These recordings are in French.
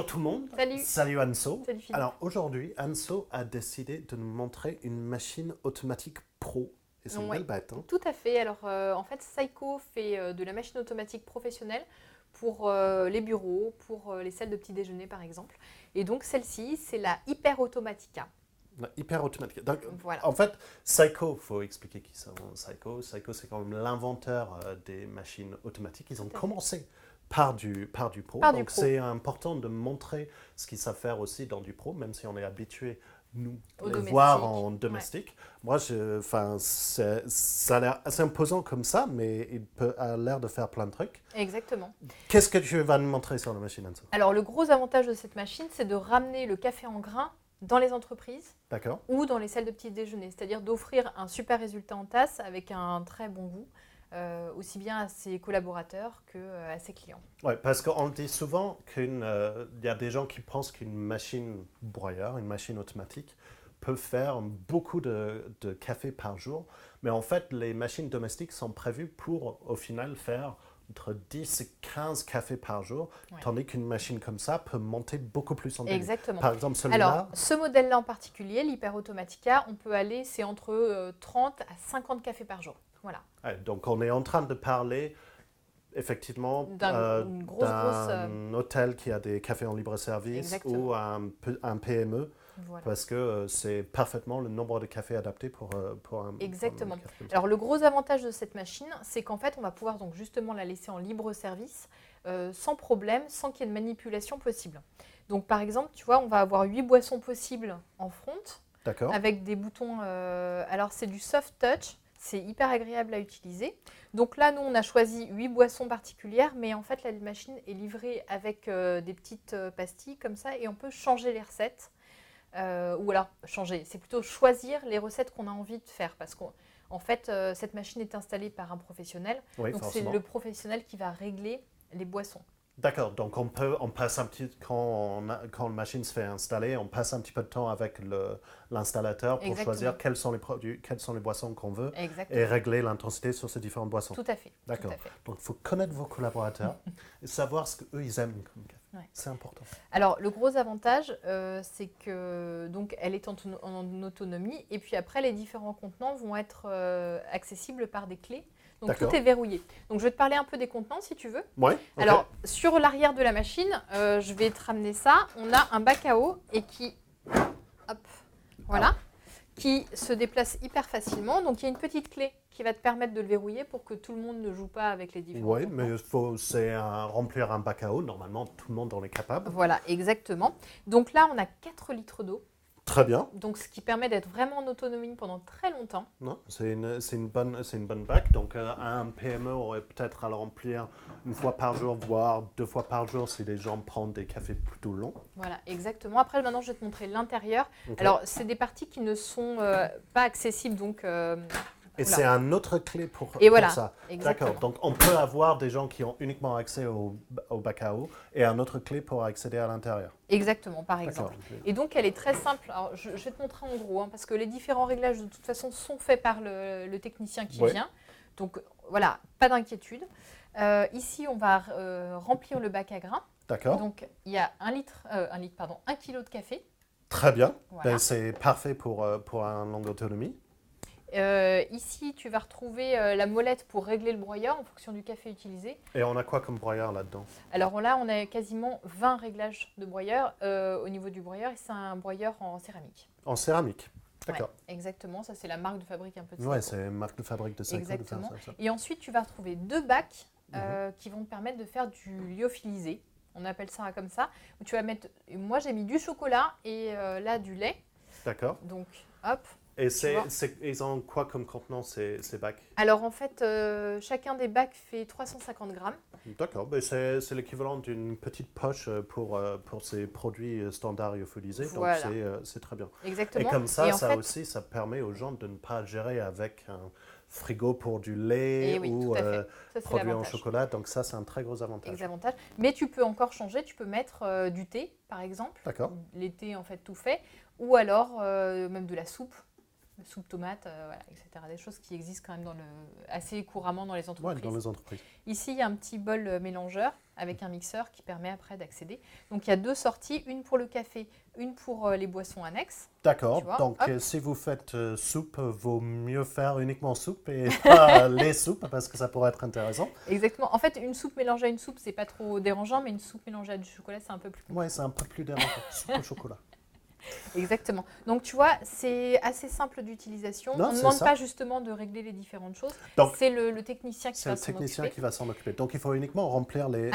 tout le monde. Salut. Salut Anso. Salut Philippe. Alors aujourd'hui, Anso a décidé de nous montrer une machine automatique pro. Et c'est une Ouais. belle bête. Hein. Tout à fait. Alors en fait, Seiko fait de la machine automatique professionnelle pour les bureaux, pour les salles de petit déjeuner par exemple. Et donc celle-ci, c'est la Hyper Automatica. Hyper automatique. Donc, Voilà. en fait, Seiko, il faut expliquer qui sont Seiko. Seiko, c'est quand même l'inventeur des machines automatiques. Ils ont Tout à fait. commencé par du pro. Par du Donc pro. c'est important de montrer ce qu'ils savent faire aussi dans du pro, même si on est habitué, nous, Au les domestique. voir en domestique. Moi, ça a l'air assez imposant comme ça, mais a l'air de faire plein de trucs. Exactement. Qu'est-ce que tu vas nous montrer sur la machine, Anso? Alors le gros avantage de cette machine, c'est de ramener le café en grains dans les entreprises D'accord. ou dans les salles de petit déjeuner. C'est-à-dire d'offrir un super résultat en tasse avec un très bon goût, aussi bien à ses collaborateurs qu'à ses clients. Oui, parce qu'on dit souvent qu'il y a des gens qui pensent qu'une machine broyeur, une machine automatique, peut faire beaucoup de café par jour. Mais en fait, les machines domestiques sont prévues pour, au final, faire entre 10 et 15 cafés par jour, Ouais. tandis qu'une machine comme ça peut monter beaucoup plus en débit. Exactement. Par exemple, celui-là, Alors, ce modèle-là en particulier, l'Hyper Automatica, on peut aller, c'est entre 30 à 50 cafés par jour. Voilà. ouais, donc on est en train de parler effectivement D'une grosse, d'un hôtel qui a des cafés en libre-service Exactement. ou un PME. Voilà. Parce que c'est parfaitement le nombre de cafés adapté pour un Exactement. café comme ça. Alors, le gros avantage de cette machine, c'est qu'en fait, on va pouvoir donc justement la laisser en libre service sans problème, sans qu'il y ait de manipulation possible. Donc, par exemple, tu vois, on va avoir 8 boissons possibles en front D'accord. avec des boutons. Alors, c'est du soft touch. C'est hyper agréable à utiliser. Donc là, nous, on a choisi 8 boissons particulières, mais en fait, la machine est livrée avec des petites pastilles comme ça et on peut changer les recettes. Ou alors, changer, c'est plutôt choisir les recettes qu'on a envie de faire parce qu'en fait, cette machine est installée par un professionnel. Oui, Donc, c'est forcément. le professionnel qui va régler les boissons. D'accord. Donc on passe un petit quand la machine se fait installer, on passe un petit peu de temps avec l'installateur pour Exactement. choisir quels sont les produits, quelles sont les boissons qu'on veut Exactement. et régler l'intensité sur ces différentes boissons. Tout à fait. D'accord. Tout à fait. Donc il faut connaître vos collaborateurs et savoir ce qu'eux ils aiment comme café. Ouais. C'est important. Alors, le gros avantage, c'est que donc elle est en autonomie et puis après, les différents contenants vont être accessibles par des clés. Donc, D'accord. tout est verrouillé. Donc, je vais te parler un peu des contenants si tu veux. Ouais. ok. Alors, sur l'arrière de la machine, je vais te ramener ça. On a un bac à eau et qui se déplace hyper facilement. Donc, il y a une petite clé qui va te permettre de le verrouiller pour que tout le monde ne joue pas avec les différents Oui, contenants. mais c'est remplir un bac à eau. Normalement, tout le monde en est capable. Voilà, exactement. Donc là, on a 4 litres d'eau. Très bien. Donc, ce qui permet d'être vraiment en autonomie pendant très longtemps. Non, c'est une bonne bac. Donc, un PME aurait peut-être à le remplir une fois par jour, voire 2 fois par jour si les gens prennent des cafés plutôt longs. Voilà, exactement. Après, maintenant, je vais te montrer l'intérieur. Ok. Alors, c'est des parties qui ne sont pas accessibles, donc... Et oula. c'est un autre clé pour Et voilà, ça. exactement. D'accord. Donc, on peut avoir des gens qui ont uniquement accès au bac à eau et un autre clé pour accéder à l'intérieur. Exactement, par D'accord. exemple. Et donc, elle est très simple. Alors, je vais te montrer en gros, hein, parce que les différents réglages, de toute façon, sont faits par le technicien qui Ouais. vient. Donc, voilà, pas d'inquiétude. Ici, on va remplir le bac à grains. D'accord. Donc, il y a 1 kilo de café. Très bien. Voilà. Ben, c'est parfait pour une longue autonomie. Ici, tu vas retrouver la molette pour régler le broyeur en fonction du café utilisé. Et on a quoi comme broyeur là-dedans? Alors là, on a quasiment 20 réglages de broyeur au niveau du broyeur et c'est un broyeur en céramique. En céramique. D'accord. Ouais, exactement, ça c'est la marque de fabrique un peu de Ouais, Seiko. c'est une marque de fabrique de Seiko de faire Exactement. ça. Et ensuite, tu vas retrouver 2 bacs qui vont te permettre de faire du lyophilisé. On appelle ça comme ça. Où tu vas mettre, moi j'ai mis du chocolat et là du lait. D'accord. Donc, hop. Et vois. ils ont quoi comme contenant ces bacs? Alors en fait, chacun des bacs fait 350 grammes. D'accord, ben c'est l'équivalent d'une petite poche pour ces produits standards lyophilisés, Voilà. donc c'est très bien. Exactement. Et comme ça, Et en fait, aussi, ça permet aux gens de ne pas gérer avec un frigo pour du lait Et oui, ou tout à fait. Ça, c'est produits en l'avantage. chocolat, donc ça, c'est un très gros avantage. Avantage. Mais tu peux encore changer, tu peux mettre du thé, par exemple. D'accord. Les thés, en fait, tout fait. Ou alors même de la soupe. soupe tomate, voilà, etc. Des choses qui existent quand même assez couramment dans les Ouais, entreprises. dans les entreprises. Ici, il y a un petit bol mélangeur avec un mixeur qui permet après d'accéder. Donc, il y a 2 sorties, une pour le café, une pour les boissons annexes. D'accord. Tu vois, Donc, hop. si vous faites soupe, vaut mieux faire uniquement soupe et pas les soupes parce que ça pourrait être intéressant. Exactement. En fait, une soupe mélangée à une soupe, c'est pas trop dérangeant, mais une soupe mélangée à du chocolat, c'est un peu plus compliqué. Ouais, c'est un peu plus dérangeant. Soupe au chocolat. Exactement. Donc, tu vois, c'est assez simple d'utilisation. Non, On ne c'est demande ça. pas justement de régler les différentes choses. Donc, C'est le technicien qui c'est va le s'en technicien occuper. qui va s'en occuper. Donc, il faut uniquement remplir les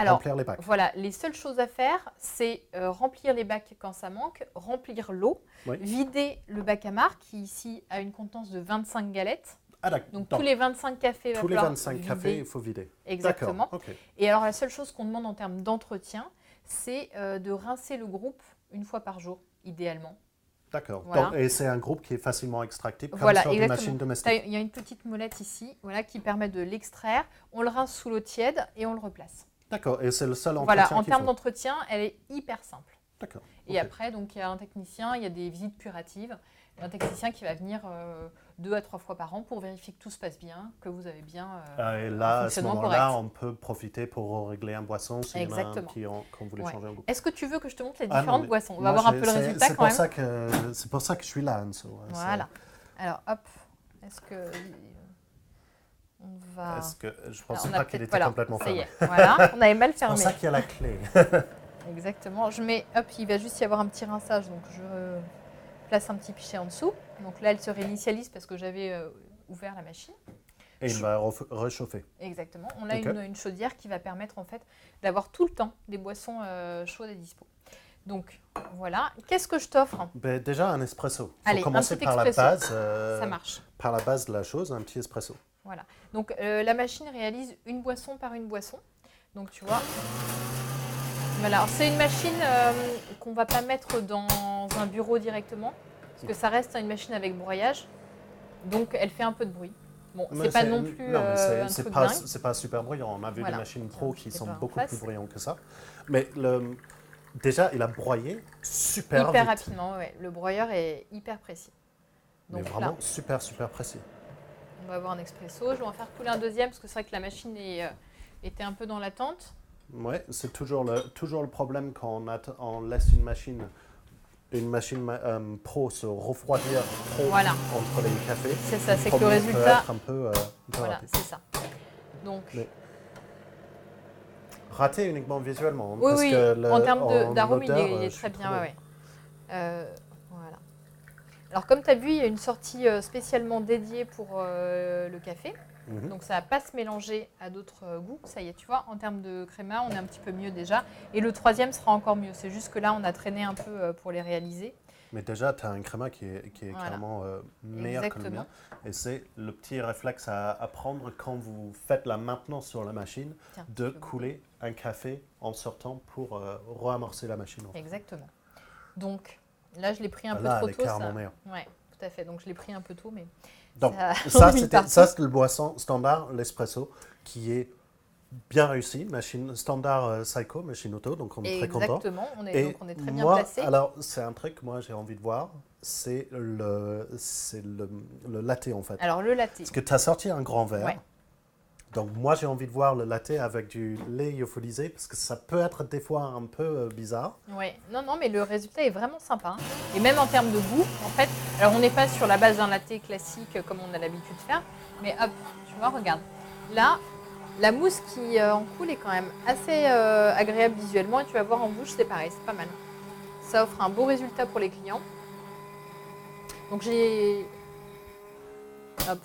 bacs. Voilà, les seules choses à faire, c'est remplir les bacs quand ça manque, remplir l'eau, Oui. vider le bac à marc qui ici a une contenance de 25 galettes. Ah, d'accord. Donc, tous les 25 cafés, tous les 25 vider. cafés, il faut vider. Exactement. D'accord. Ok. Et alors, la seule chose qu'on demande en termes d'entretien, c'est de rincer le groupe une fois par jour, idéalement. D'accord. Voilà. Donc, et c'est un groupe qui est facilement extractible comme Voilà, sur des exactement. machines domestiques. Il y a une petite molette ici, voilà, qui permet de l'extraire. On le rince sous l'eau tiède et on le replace. D'accord. Et c'est le seul Voilà, entretien en qu'il termes faut. d'entretien, elle est hyper simple. D'accord. Et Ok. après, donc, il y a un technicien, il y a des visites curatives. Il y a un technicien qui va venir 2 à 3 fois par an pour vérifier que tout se passe bien, que vous avez bien Et un là, à ce fonctionnement moment-là, correct. on peut profiter pour régler un boisson s'il y en a un Exactement. qu'on voulait Ouais. changer un goût. Est-ce que tu veux que je te montre les Ah non, différentes mais boissons? On moi, va voir un peu le résultat c'est quand pour même. c'est pour ça que je suis là, Anso. Voilà. Alors, hop, est-ce que on va... Est-ce que je Alors, pensais on a pas qu'il peut-être- était voilà, complètement ça y fermé. est. Voilà, on avait mal C'est pour fermé. ça qu'il y a la clé. Exactement. Je mets, hop, il va juste y avoir un petit rinçage, donc je place un petit pichet en dessous. Donc là, elle se réinitialise parce que j'avais ouvert la machine. Et il va réchauffer. Exactement. On a Ok. une chaudière qui va permettre en fait d'avoir tout le temps des boissons chaudes à dispo. Donc voilà. Qu'est-ce que je t'offre? Ben, déjà un espresso. Il Allez, faut un commencer petit par la expresso. base. Ça marche. Par la base de la chose, un petit espresso. Voilà. Donc la machine réalise une boisson par une boisson. Donc tu vois. Voilà. Alors, c'est une machine qu'on ne va pas mettre dans un bureau directement parce que ça reste une machine avec broyage. Donc elle fait un peu de bruit. Bon, Mais c'est pas non plus non, mais un c'est truc pas, dingue. c'est pas super bruyant. On a vu Voilà. des machines pro Je qui sais sont pas en beaucoup face. plus bruyantes que ça. Mais déjà, il a broyé super Hyper vite. rapidement, ouais. Le broyeur est hyper précis. Mais Donc vraiment là, super précis. on va avoir un expresso. Je vais en faire couler un deuxième parce que c'est vrai que la machine était un peu dans l'attente. Ouais, c'est toujours le problème quand on laisse une machine pro se refroidir trop Voilà. entre les cafés. C'est ça, c'est que le premier peut résultat, être un peu voilà, raté. c'est ça. Donc, Mais raté uniquement visuellement. oui, parce oui, que en termes d'arôme, il odeur, est je très suis bien. trop Ouais, ouais. Voilà. Alors, comme tu as vu, il y a une sortie spécialement dédiée pour le café. Mhm. Donc, ça ne va pas se mélanger à d'autres goûts. Ça y est, tu vois, en termes de créma, on est un petit peu mieux déjà. Et le troisième sera encore mieux. C'est juste que là, on a traîné un peu pour les réaliser. Mais déjà, tu as un créma qui est Voilà. clairement meilleur que le mien. Et c'est le petit réflexe à prendre quand vous faites la maintenance sur la machine, Tiens, de tu peux couler un café en sortant pour réamorcer la machine. En fait. Exactement. Donc, là, je l'ai pris un peu Là, trop elle est tôt. clairement meilleure. Ouais, tout à fait. Donc, je l'ai pris un peu tôt, mais Donc, ça c'est le boisson standard, l'espresso, qui est bien réussi. Machine standard Seiko, machine auto, donc on est très content. Exactement, on est très bien moi, placé. alors, c'est un truc que moi j'ai envie de voir, c'est le latte en fait. Alors, le latte. Parce que tu as sorti un grand verre. Ouais. Donc, moi j'ai envie de voir le latte avec du lait lyophilisé, parce que ça peut être des fois un peu bizarre. Ouais. Non, mais le résultat est vraiment sympa. Hein. Et même en termes de goût, en fait, alors on n'est pas sur la base d'un latte classique comme on a l'habitude de faire, mais hop, tu vois, regarde. Là, la mousse qui en coule est quand même assez agréable visuellement et tu vas voir en bouche, c'est pareil, c'est pas mal. Ça offre un beau résultat pour les clients. Donc j'ai... Hop.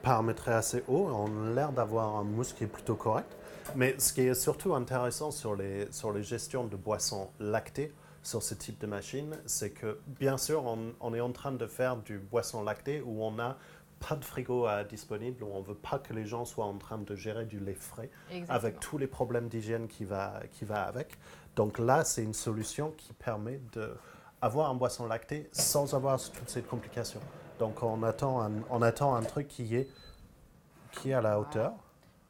Paramétré assez haut, on a l'air d'avoir un mousse qui est plutôt correct. Mais ce qui est surtout intéressant sur les gestions de boissons lactées sur ce type de machine, c'est que bien sûr, on est en train de faire du boisson lactée où on n'a pas de frigo disponible, où on ne veut pas que les gens soient en train de gérer du lait frais. Exactement. Avec tous les problèmes d'hygiène qui va avec. Donc là, c'est une solution qui permet d'avoir un boisson lacté sans avoir toutes ces complications. Donc on attend un truc qui est à la hauteur.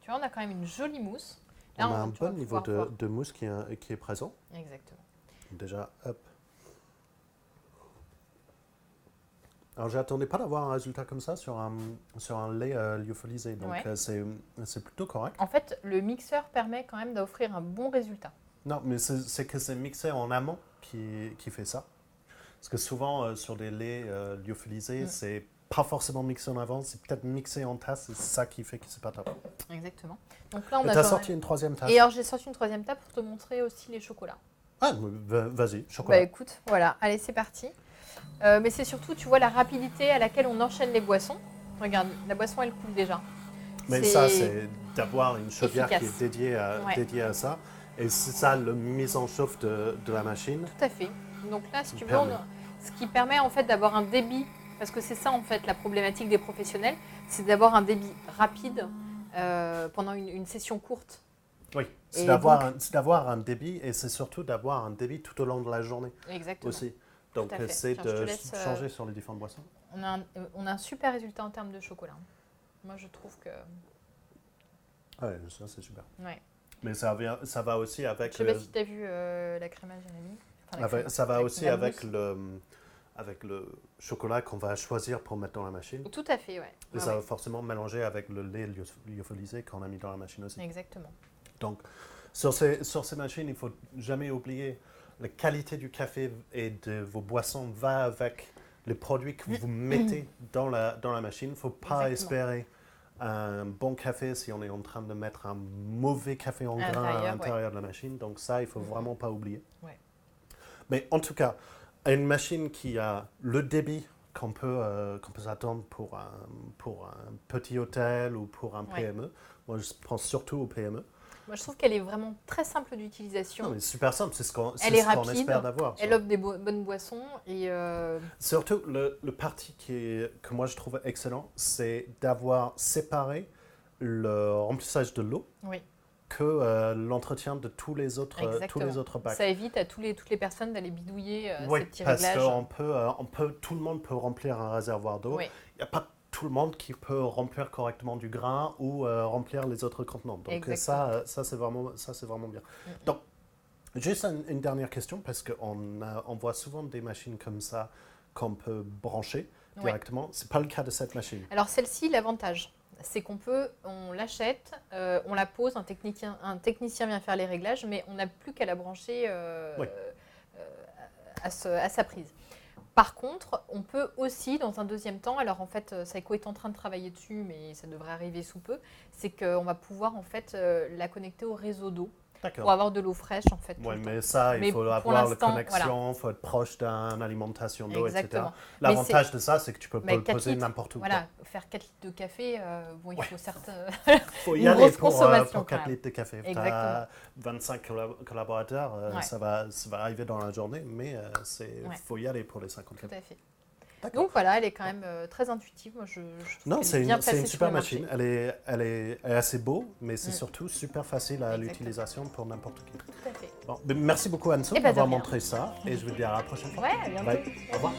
Tu vois, on a quand même une jolie mousse. On a un tu vas bon niveau pouvoir voir. de mousse qui est présent. Exactement. Déjà, hop. Alors, j'attendais pas d'avoir un résultat comme ça sur un lait lyophilisé, donc Ouais. c'est plutôt correct. En fait, le mixeur permet quand même d'offrir un bon résultat. Non, mais c'est que c'est mixé en amont qui fait ça. Parce que souvent, sur des laits lyophilisés, c'est pas forcément mixé en avant, c'est peut-être mixé en tasse, et c'est ça qui fait que c'est pas top. Exactement. Donc là, on Et a t'as sorti une troisième tasse. Et alors, j'ai sorti une troisième table pour te montrer aussi les chocolats. Ah, vas-y, Bah chocolat. écoute, voilà, allez, c'est parti. Mais c'est surtout, tu vois, la rapidité à laquelle on enchaîne les boissons. Regarde, la boisson, elle coule déjà. Mais ça, c'est d'avoir une chaudière qui efficace. est dédiée à ça. Et c'est ça, la mise en chauffe de la machine. Tout à fait. Donc là, si tu veux, Permet. ce qui permet en fait d'avoir un débit, parce que c'est ça en fait la problématique des professionnels, c'est d'avoir un débit rapide pendant une session courte. Oui, c'est Et d'avoir un débit et c'est surtout d'avoir un débit tout au long de la journée Exactement. aussi. Donc, Tout à fait. c'est Tiens, je te de laisse, changer sur les différentes boissons. On a un super résultat en termes de chocolat. Moi, je trouve que... Ah ouais, ça c'est super. Ouais. Mais ça va aussi avec... Je sais pas si tu as vu la crémage, Jérémy. Enfin, la crémage, ça va aussi la avec mousse. avec le chocolat qu'on va choisir pour mettre dans la machine. Tout à fait, ouais. Et Ouais, ça ouais. va forcément mélanger avec le lait lyophilisé qu'on a mis dans la machine aussi. Exactement. Donc, sur ces machines, il ne faut jamais oublier la qualité du café et de vos boissons va avec les produits que vous mettez dans la machine. Il ne faut pas Exactement. espérer un bon café si on est en train de mettre un mauvais café en À grain à l'intérieur, l'intérieur de la machine. Donc ça, il ne faut vraiment pas oublier. Ouais. Mais en tout cas, une machine qui a le débit qu'on peut s'attendre pour un petit hôtel ou pour un Ouais. PME, moi je pense surtout au PME. Moi, je trouve qu'elle est vraiment très simple Non, d'utilisation. mais super simple, c'est ce qu'on Elle est rapide, espère d'avoir. Elle offre des bonnes boissons et Surtout, le parti que moi je trouve excellent, c'est d'avoir séparé le remplissage de l'eau oui, que l'entretien de tous les autres bacs. ça évite à toutes les personnes d'aller bidouiller Oui, ces petits parce réglages. que tout le monde peut remplir un réservoir d'eau. Oui, Il n'y a pas tout le monde qui peut remplir correctement du grain ou remplir les autres contenants. Donc Exactement. ça c'est vraiment bien. Mhm. Donc, juste une dernière question, parce on voit souvent des machines comme ça qu'on peut brancher Ouais. directement. Ce n'est pas le cas de cette machine. Alors celle-ci, l'avantage, c'est on l'achète, on la pose, un technicien vient faire les réglages, mais on n'a plus qu'à la brancher Oui. à sa prise. Par contre, on peut aussi, dans un deuxième temps, alors en fait, Saiko est en train de travailler dessus, mais ça devrait arriver sous peu, c'est qu'on va pouvoir en fait la connecter au réseau d'eau pour D'accord. avoir de l'eau fraîche en fait. tout Oui, le temps. mais ça, Mais il faut pour avoir la l'instant, connexion, il faut être proche d'une alimentation d'eau, etc. Exactement. L'avantage de ça, c'est que tu peux Mais le 4 poser litres, n'importe où. Voilà, faire 4 litres de café, bon, il faut certes Il faut y une aller grosse pour consommation, quand 4 même. litres de café. Exactement. 25 collaborateurs, Ouais. ça va arriver dans la journée, mais il Ouais. faut y aller pour les 50 tout cafés. à fait. D'accord. Donc voilà, elle est quand même très intuitive. Moi, je trouve Non, qu'elle c'est est bien une placée sur super le marché. machine. Elle est assez beau, mais c'est Mm. surtout super facile à Exactement. l'utilisation pour n'importe qui. Tout à fait. Bon, mais merci beaucoup Anso Eh ben, de d'avoir rien. montré ça et je vous dis à la prochaine fois. Ouais, à bientôt. Bye. Au revoir.